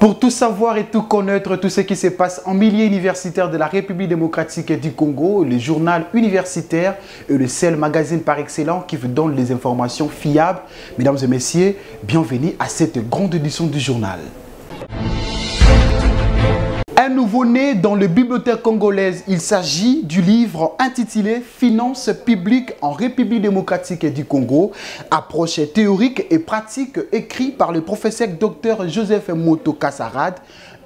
Pour tout savoir et tout connaître, tout ce qui se passe en milieu universitaire de la République démocratique du Congo, le journal universitaire est le seul magazine par excellence qui vous donne les informations fiables. Mesdames et messieurs, bienvenue à cette grande édition du journal. Un nouveau-né dans la bibliothèque congolaise, il s'agit du livre intitulé « Finances publiques en République démocratique du Congo, approche théorique et pratique » écrit par le professeur Dr Joseph Moto Kassarad,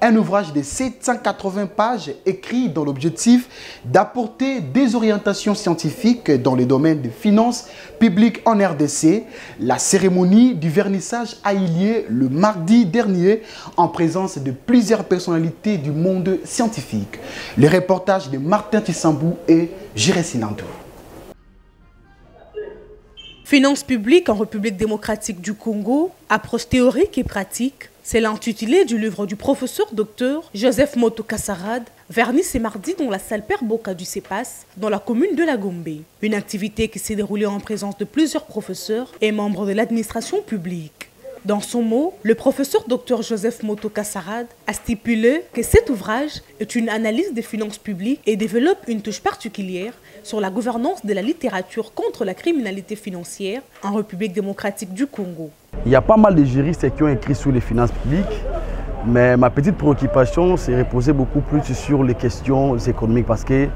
un ouvrage de 780 pages écrit dans l'objectif d'apporter des orientations scientifiques dans le domaine des finances publiques en RDC. La cérémonie du vernissage a eu lieu le mardi dernier en présence de plusieurs personnalités du monde scientifique. Le reportage de Martin Tissambou et Jéré Silandou. Finances publiques en République démocratique du Congo, approche théorique et pratique, c'est l'intitulé du livre du professeur Dr Joseph Moto Kassarad, verni ce mardi dans la salle Père Boka du CEPAS, dans la commune de la Gombe. Une activité qui s'est déroulée en présence de plusieurs professeurs et membres de l'administration publique. Dans son mot, le professeur Dr Joseph Moto Kassarad a stipulé que cet ouvrage est une analyse des finances publiques et développe une touche particulière sur la gouvernance de la littérature contre la criminalité financière en République démocratique du Congo. Il y a pas mal de juristes qui ont écrit sur les finances publiques, mais ma petite préoccupation s'est reposée beaucoup plus sur les questions économiques parce que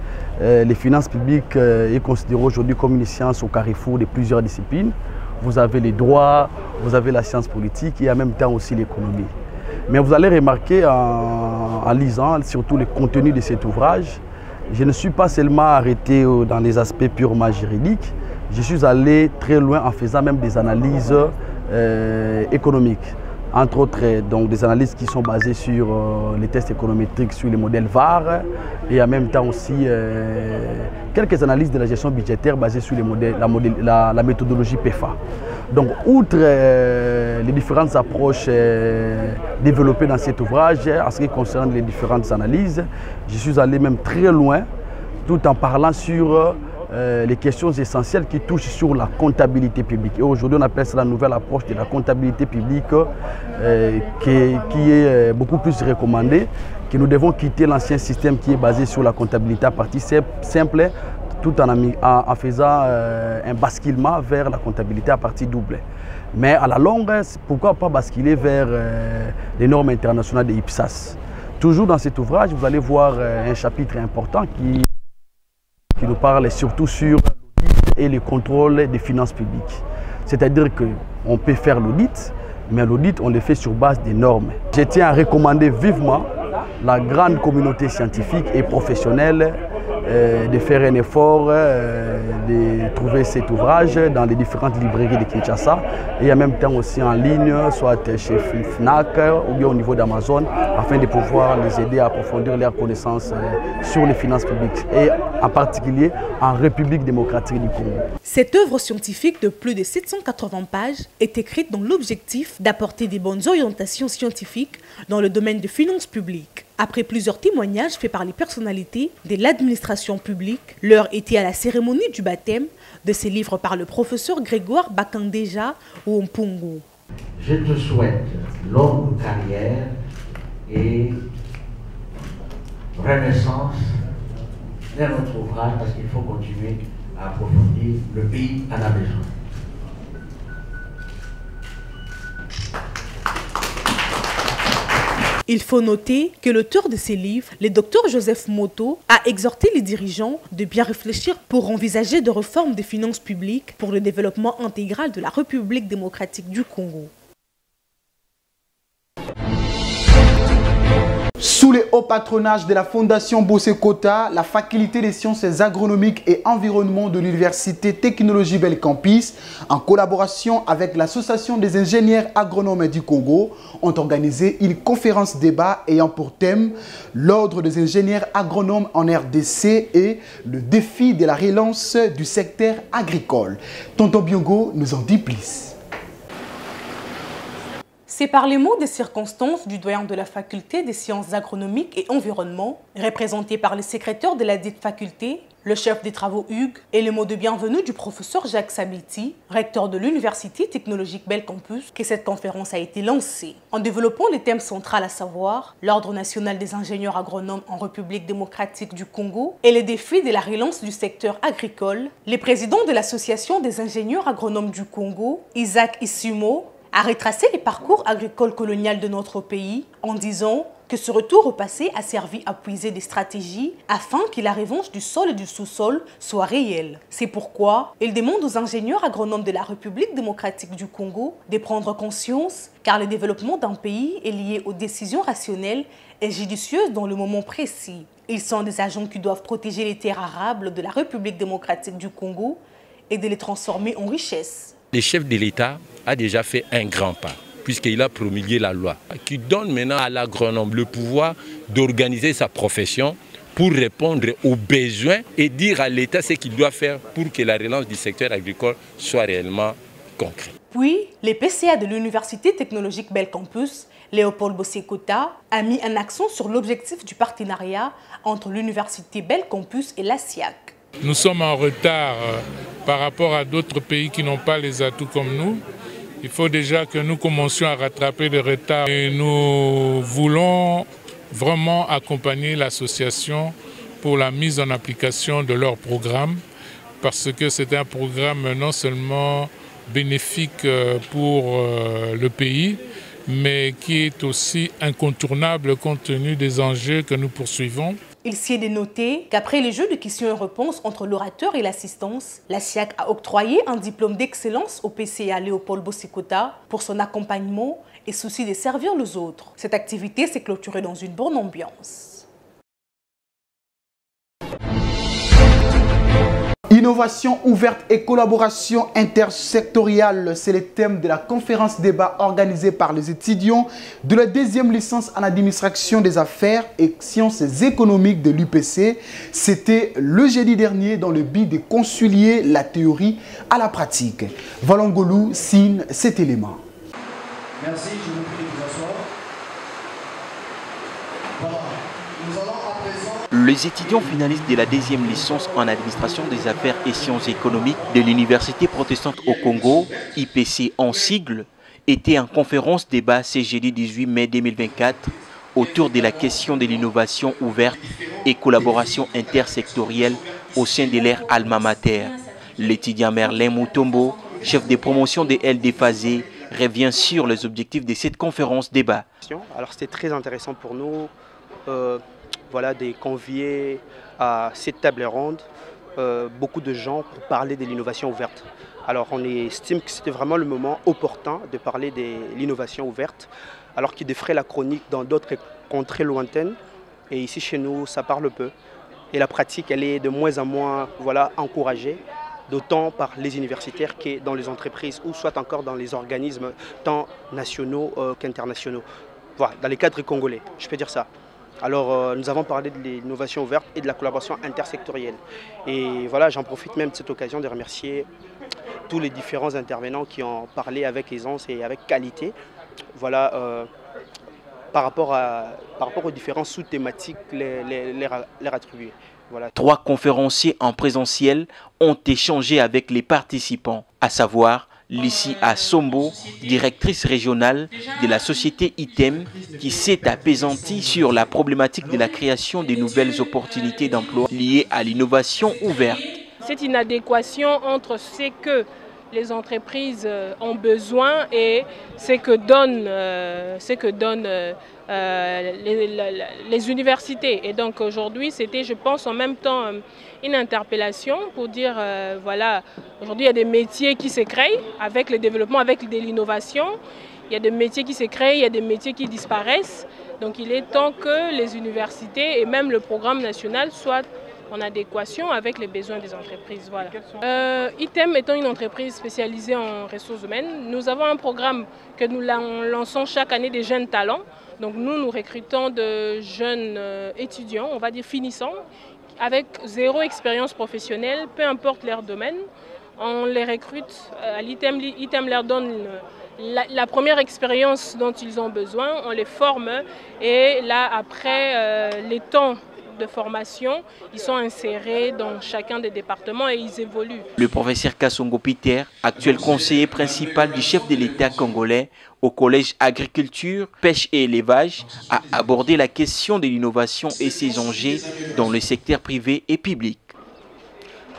les finances publiques est considérées aujourd'hui comme une science au carrefour de plusieurs disciplines. Vous avez les droits, vous avez la science politique et en même temps aussi l'économie. Mais vous allez remarquer en lisant surtout le contenu de cet ouvrage, je ne suis pas seulement arrêté dans les aspects purement juridiques, je suis allé très loin en faisant même des analyses économiques. Entre autres, donc, des analyses qui sont basées sur les tests économétriques, sur les modèles VAR et en même temps aussi quelques analyses de la gestion budgétaire basées sur les modèles, la méthodologie PEFA. Donc, outre les différentes approches développées dans cet ouvrage, en ce qui concerne les différentes analyses, je suis allé même très loin tout en parlant sur les questions essentielles qui touchent sur la comptabilité publique. Et aujourd'hui, on appelle ça la nouvelle approche de la comptabilité publique qui est beaucoup plus recommandée, que nous devons quitter l'ancien système qui est basé sur la comptabilité à partie simple, tout en faisant un basculement vers la comptabilité à partie double. Mais à la longue, pourquoi pas basculer vers les normes internationales de IPSAS? Toujours dans cet ouvrage, vous allez voir un chapitre important qui nous parle surtout sur l'audit et le contrôle des finances publiques. C'est-à-dire qu'on peut faire l'audit, mais l'audit, on le fait sur base des normes. Je tiens à recommander vivement la grande communauté scientifique et professionnelle de faire un effort, de trouver cet ouvrage dans les différentes librairies de Kinshasa et en même temps aussi en ligne, soit chez FNAC ou bien au niveau d'Amazon, afin de pouvoir les aider à approfondir leurs connaissances sur les finances publiques et en particulier en République démocratique du Congo. Cette œuvre scientifique de plus de 780 pages est écrite dans l'objectif d'apporter des bonnes orientations scientifiques dans le domaine des finances publiques. Après plusieurs témoignages faits par les personnalités de l'administration publique, l'heure était à la cérémonie du baptême de ces livres par le professeur Grégoire Bakandeja ou Mpungu. Je te souhaite longue carrière et renaissance vers notre ouvrage parce qu'il faut continuer à approfondir. Le pays en a besoin. Il faut noter que l'auteur de ces livres, le docteur Joseph Moto, a exhorté les dirigeants de bien réfléchir pour envisager des réformes des finances publiques pour le développement intégral de la République démocratique du Congo. Sous le haut patronage de la Fondation Bosekota, la faculté des sciences agronomiques et environnement de l'Université Technologie Belcampus, en collaboration avec l'Association des ingénieurs agronomes du Congo, ont organisé une conférence débat ayant pour thème l'ordre des ingénieurs agronomes en RDC et le défi de la relance du secteur agricole. Tonton Biongo nous en dit plus. C'est par les mots des circonstances du doyen de la faculté des sciences agronomiques et environnement, représenté par le secrétaire de la dite faculté, le chef des travaux Hugues et les mots de bienvenue du professeur Jacques Sabiti, recteur de l'Université technologique Belcampus, que cette conférence a été lancée. En développant les thèmes centraux à savoir l'Ordre national des ingénieurs agronomes en République démocratique du Congo et les défis de la relance du secteur agricole, le président de l'Association des ingénieurs agronomes du Congo, Isaac Issumo, a retracé les parcours agricoles colonial de notre pays en disant que ce retour au passé a servi à puiser des stratégies afin que la revanche du sol et du sous-sol soit réelle. C'est pourquoi il demande aux ingénieurs agronomes de la République démocratique du Congo de prendre conscience car le développement d'un pays est lié aux décisions rationnelles et judicieuses dans le moment précis. Ils sont des agents qui doivent protéger les terres arables de la République démocratique du Congo et de les transformer en richesses. Le chef de l'État a déjà fait un grand pas, puisqu'il a promulgué la loi, qui donne maintenant à l'agronome le pouvoir d'organiser sa profession pour répondre aux besoins et dire à l'État ce qu'il doit faire pour que la relance du secteur agricole soit réellement concrète. Puis, le PCA de l'Université technologique Belcampus, Léopold Bossekota, a mis un accent sur l'objectif du partenariat entre l'Université Belcampus et la SIAC. Nous sommes en retard par rapport à d'autres pays qui n'ont pas les atouts comme nous. Il faut déjà que nous commencions à rattraper le retard. Et nous voulons vraiment accompagner l'association pour la mise en application de leur programme parce que c'est un programme non seulement bénéfique pour le pays, mais qui est aussi incontournable compte tenu des enjeux que nous poursuivons. Il s'y est de noter qu'après les jeux de questions et réponses entre l'orateur et l'assistance, la SIAC a octroyé un diplôme d'excellence au PCA Léopold Bossekota pour son accompagnement et souci de servir les autres. Cette activité s'est clôturée dans une bonne ambiance. Innovation ouverte et collaboration intersectorielle, c'est le thème de la conférence débat organisée par les étudiants de la deuxième licence en administration des affaires et sciences économiques de l'UPC. C'était le jeudi dernier dans le but de concilier la théorie à la pratique. Valongolou signe cet élément. Merci, je vous prie de vous asseoir. Voilà, nous allons à présent... Les étudiants finalistes de la deuxième licence en administration des affaires et sciences économiques de l'Université protestante au Congo, IPC en sigle, étaient en conférence débat ce jeudi 18 mai 2024 autour de la question de l'innovation ouverte et collaboration intersectorielle au sein de leur alma mater. L'étudiant Merlin Moutombo, chef de promotion de LDFASE, revient sur les objectifs de cette conférence débat. Alors c'était très intéressant pour nous de convier à cette table ronde beaucoup de gens pour parler de l'innovation ouverte. Alors on estime que c'était vraiment le moment opportun de parler de l'innovation ouverte, alors qu'il ferait la chronique dans d'autres contrées lointaines. Et ici chez nous, ça parle peu. Et la pratique, elle est de moins en moins encouragée, d'autant par les universitaires que dans les entreprises ou soit encore dans les organismes tant nationaux qu'internationaux. Voilà, dans les cadres congolais, je peux dire ça. Alors nous avons parlé de l'innovation ouverte et de la collaboration intersectorielle. Et voilà, j'en profite même de cette occasion de remercier tous les différents intervenants qui ont parlé avec aisance et avec qualité. Voilà, par rapport aux différents sous-thématiques les attribués. Voilà. 3 conférenciers en présentiel ont échangé avec les participants, à savoir Lissi Assombo, directrice régionale de la société ITEM, qui s'est apaisantie sur la problématique de la création de nouvelles opportunités d'emploi liées à l'innovation ouverte. C'est une adéquation entre ce que les entreprises ont besoin et ce que donnent les universités. Et donc aujourd'hui, c'était, je pense, en même temps une interpellation pour dire, voilà, aujourd'hui il y a des métiers qui se créent avec le développement, avec de l'innovation. Il y a des métiers qui se créent, il y a des métiers qui disparaissent. Donc il est temps que les universités et même le programme national soient en adéquation avec les besoins des entreprises. Voilà. ITEM étant une entreprise spécialisée en ressources humaines, nous avons un programme que nous lançons chaque année des jeunes talents. Donc nous recrutons de jeunes étudiants, on va dire finissants, avec 0 expérience professionnelle, peu importe leur domaine. On les recrute à l'ITEM, l'ITEM leur donne la première expérience dont ils ont besoin, on les forme et là après les temps de formation, ils sont insérés dans chacun des départements et ils évoluent. Le professeur Kassongo Peter, actuel conseiller principal du chef de l'État congolais au Collège Agriculture, Pêche et Élevage, a abordé la question de l'innovation et ses enjeux dans le secteur privé et public.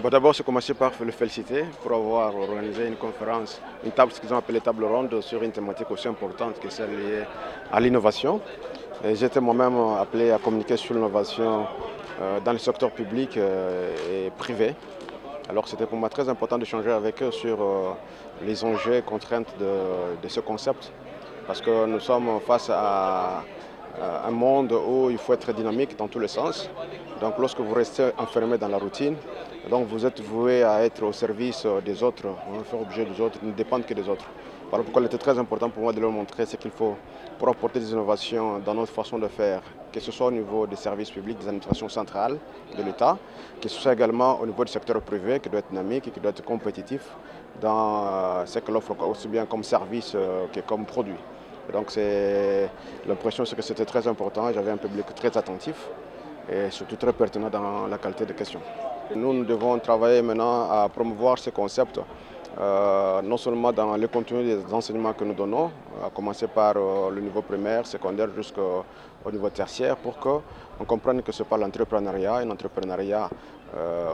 Bon, d'abord, je commençais par le féliciter pour avoir organisé une conférence, une table, ce qu'ils ont appelé table ronde, sur une thématique aussi importante que celle liée à l'innovation. J'étais moi-même appelé à communiquer sur l'innovation dans le secteur public et privé. Alors c'était pour moi très important d'échanger avec eux sur les enjeux et contraintes de ce concept. Parce que nous sommes face à un monde où il faut être dynamique dans tous les sens. Donc lorsque vous restez enfermé dans la routine, donc vous êtes voué à être au service des autres, faire objet des autres, ne dépendre que des autres. Voilà pourquoi il était très important pour moi de leur montrer ce qu'il faut pour apporter des innovations dans notre façon de faire, que ce soit au niveau des services publics, des administrations centrales de l'État, que ce soit également au niveau du secteur privé qui doit être dynamique et qui doit être compétitif dans ce que l'offre aussi bien comme service que comme produit. Donc l'impression c'est que c'était très important, j'avais un public très attentif et surtout très pertinent dans la qualité des questions. Nous devons travailler maintenant à promouvoir ce concept, non seulement dans le contenu des enseignements que nous donnons, à commencer par le niveau primaire, secondaire jusqu'au niveau tertiaire, pour qu'on comprenne que ce n'est pas l'entrepreneuriat, un entrepreneuriat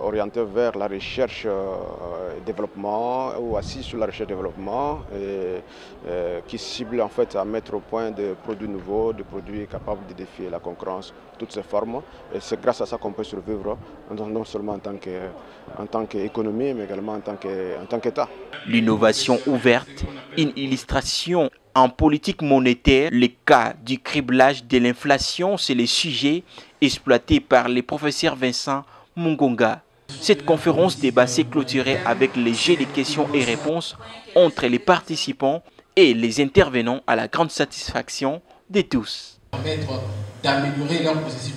orienté vers la recherche et développement ou assis sur la recherche et développement et qui cible en fait à mettre au point des produits nouveaux, des produits capables de défier la concurrence, toutes ces formes. Et c'est grâce à ça qu'on peut survivre, non seulement en tant qu'économie, mais également en tant qu'État. L'innovation ouverte, une illustration en politique monétaire, le cas du criblage de l'inflation, c'est le sujet exploité par le professeur Vincent Mungonga. Cette conférence débat s'est clôturée avec les jeux de questions et réponses entre les participants et les intervenants à la grande satisfaction de tous. D'améliorer leur processus.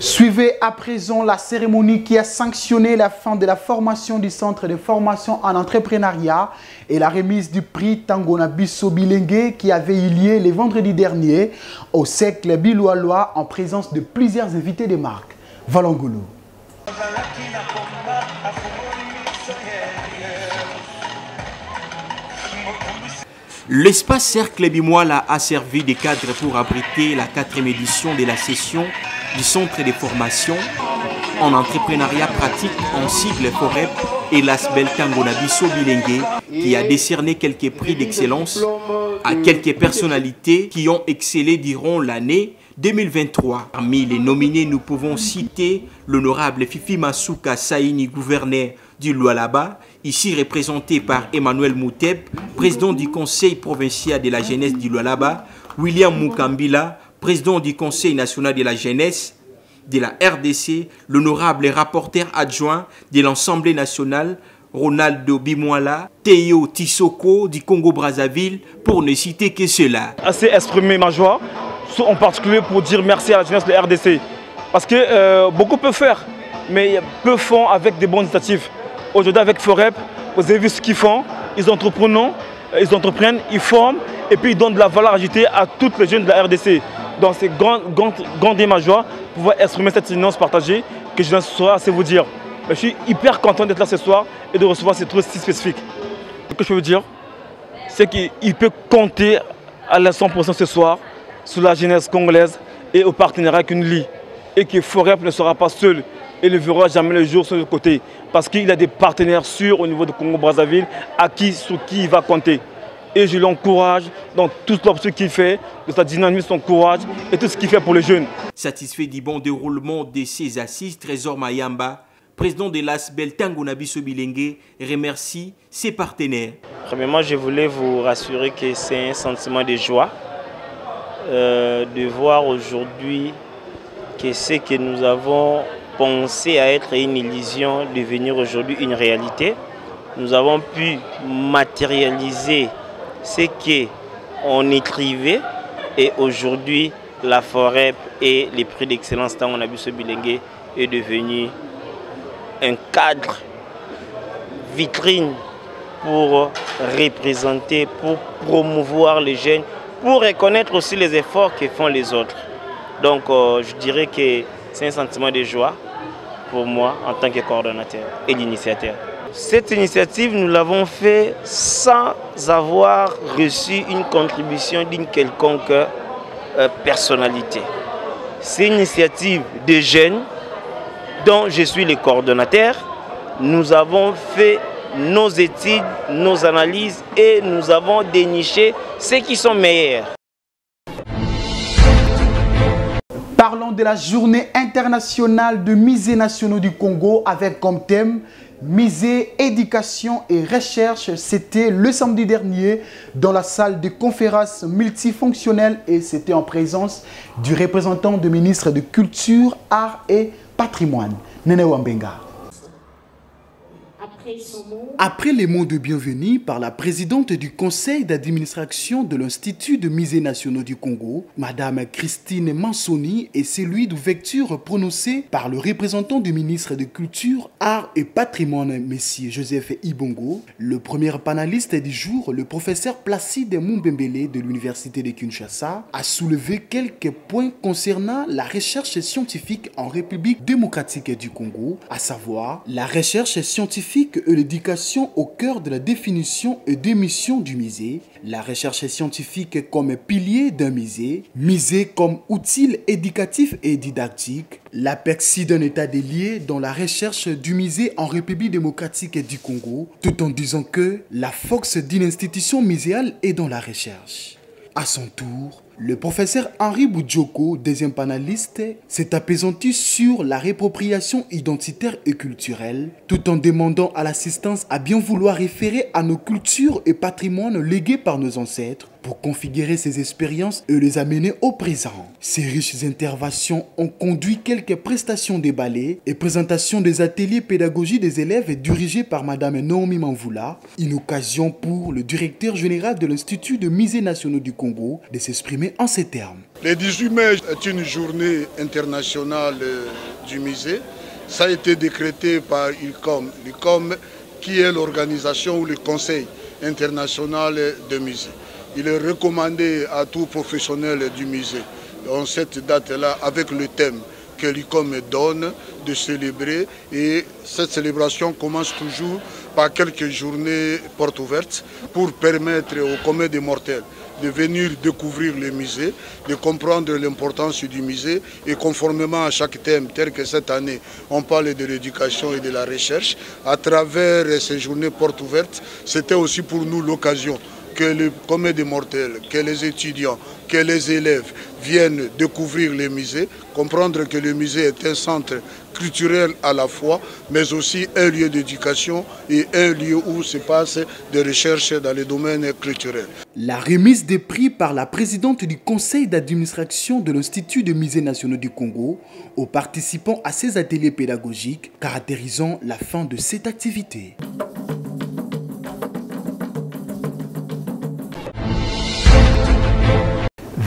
Suivez à présent la cérémonie qui a sanctionné la fin de la formation du centre de formation en entrepreneuriat et la remise du prix Tangona Biso Bilengue qui avait eu lieu le vendredi dernier au cercle Biloalois en présence de plusieurs invités des marques. Valangolo. L'espace Cercle Bimoala a servi de cadre pour abriter la 4e édition de la session du centre de formation en entrepreneuriat pratique en sigle FOREP et l'ASBEL Tangona Biso Bilengue qui a décerné quelques prix d'excellence à quelques personnalités qui ont excellé durant l'année 2023. Parmi les nominés, nous pouvons citer l'honorable Fifi Masuka Saini, gouverneur du Lualaba, ici représenté par Emmanuel Mouteb, président du conseil provincial de la jeunesse du Lualaba, William Mukambila, président du conseil national de la jeunesse de la RDC, l'honorable rapporteur adjoint de l'Assemblée nationale, Ronaldo Bimoala, Théo Tissoko du Congo-Brazzaville, pour ne citer que cela. Assez exprimer ma joie, en particulier pour dire merci à la jeunesse de la RDC. Parce que beaucoup peuvent faire, mais peu font avec des bonnes initiatives. Aujourd'hui avec FOREP, vous avez vu ce qu'ils font, ils entreprennent, ils forment et puis ils donnent de la valeur ajoutée à toutes les jeunes de la RDC. Donc c'est grande ma joie de pouvoir exprimer cette innocence partagée que je ne saurais assez vous dire. Je suis hyper content d'être là ce soir et de recevoir ces trucs si spécifiques. Ce que je veux dire, c'est qu'il peut compter à la 100% ce soir sur la jeunesse congolaise et au partenariat qu'une lie. Et que FOREP ne sera pas seul et ne verra jamais le jour sur le côté. Parce qu'il a des partenaires sûrs au niveau de Congo-Brazzaville sur qui il va compter. Et je l'encourage dans toute l'option qu'il fait, de sa dynamisme, son courage et tout ce qu'il fait pour les jeunes. Satisfait du bon déroulement de ces assises, Trésor Mayamba, président de l'ASBEL Tangona Biso Bilengue, remercie ses partenaires. Premièrement, je voulais vous rassurer que c'est un sentiment de joie de voir aujourd'hui que ce que nous avons pensé à être une illusion devenir aujourd'hui une réalité. Nous avons pu matérialiser ce qu'on écrivait et aujourd'hui la FOREP et les prix d'excellence Tangona Biso Bilengue est devenu un cadre vitrine pour représenter, pour promouvoir les jeunes, pour reconnaître aussi les efforts que font les autres. Donc je dirais que c'est un sentiment de joie pour moi en tant que coordonnateur et l'initiateur. Cette initiative, nous l'avons fait sans avoir reçu une contribution d'une quelconque personnalité. C'est une initiative de jeunes dont je suis le coordonnateur. Nous avons fait nos études, nos analyses et nous avons déniché ceux qui sont meilleurs. Parlons de la journée internationale de musées nationaux du Congo avec comme thème Musée, éducation et recherche. C'était le samedi dernier dans la salle de conférence multifonctionnelle et c'était en présence du représentant du ministre de Culture, Arts et Patrimoine, Nene Wambenga. Après les mots de bienvenue par la présidente du conseil d'administration de l'Institut de musées nationaux du Congo, Madame Christine Mansoni, et celui d'ouverture prononcé par le représentant du ministre de Culture, Arts et Patrimoine, Monsieur Joseph Ibongo, le premier panéliste du jour, le professeur Placide Mumbembele de l'Université de Kinshasa, a soulevé quelques points concernant la recherche scientifique en République démocratique du Congo, à savoir la recherche scientifique et l'éducation au cœur de la définition et des missions du musée, la recherche scientifique comme pilier d'un musée comme outil éducatif et didactique, l'aperçu d'un état des lieux dans la recherche du musée en République démocratique du Congo, tout en disant que la force d'une institution muséale est dans la recherche. À son tour, le professeur Henri Boudjoko, deuxième panéliste, s'est appesanti sur la réappropriation identitaire et culturelle, tout en demandant à l'assistance à bien vouloir référer à nos cultures et patrimoines légués par nos ancêtres pour configurer ces expériences et les amener au présent. Ces riches interventions ont conduit quelques prestations des ballets et présentations des ateliers pédagogiques des élèves dirigés par Madame Naomi Manvula, une occasion pour le directeur général de l'Institut de musées nationaux du Congo de s'exprimer en ces termes. Le 18 mai est une journée internationale du musée. Ça a été décrété par l'ICOM. L'ICOM qui est l'organisation ou le conseil international des musées. Il est recommandé à tout professionnel du musée, en cette date-là, avec le thème que l'ICOM donne, de célébrer. Et cette célébration commence toujours par quelques journées portes ouvertes pour permettre au commun des mortels de venir découvrir le musée, de comprendre l'importance du musée et conformément à chaque thème, tel que cette année, on parle de l'éducation et de la recherche. À travers ces journées portes ouvertes, c'était aussi pour nous l'occasion que le commun des mortels, que les étudiants, que les élèves viennent découvrir les musées, comprendre que le musée est un centre culturel à la fois, mais aussi un lieu d'éducation et un lieu où se passent des recherches dans les domaines culturels. La remise des prix par la présidente du conseil d'administration de l'Institut de musées nationaux du Congo aux participants à ces ateliers pédagogiques caractérisant la fin de cette activité.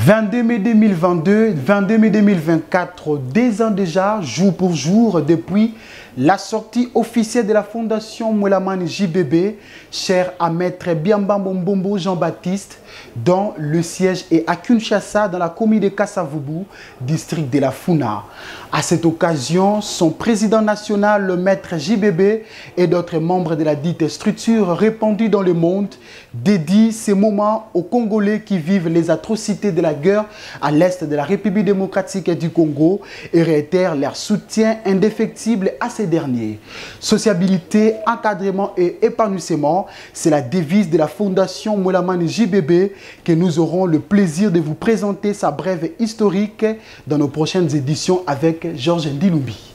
22 mai 2022, 22 mai 2024, 2 ans déjà, jour pour jour, depuis la sortie officielle de la fondation Mouelamani JBB, cher à Maître Biamba Mbombo Jean-Baptiste, dont le siège est à Kinshasa, dans la commune de Kassavubu, district de la Funa. À cette occasion, son président national, le Maître JBB, et d'autres membres de la dite structure répandue dans le monde, dédient ces moments aux Congolais qui vivent les atrocités de la guerre à l'est de la République démocratique du Congo et réitèrent leur soutien indéfectible à ces derniers. Sociabilité, encadrement et épanouissement, c'est la devise de la fondation Mouelamani JBB que nous aurons le plaisir de vous présenter sa brève historique dans nos prochaines éditions avec Georges Ndilumbi.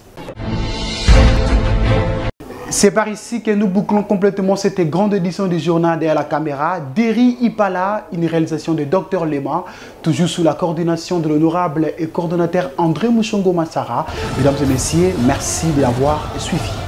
C'est par ici que nous bouclons complètement cette grande édition du journal derrière la caméra. Derry Ipala, une réalisation de Dr Lema, toujours sous la coordination de l'honorable et coordonnateur André Mouchongo Massara. Mesdames et messieurs, merci de l'avoir suivi.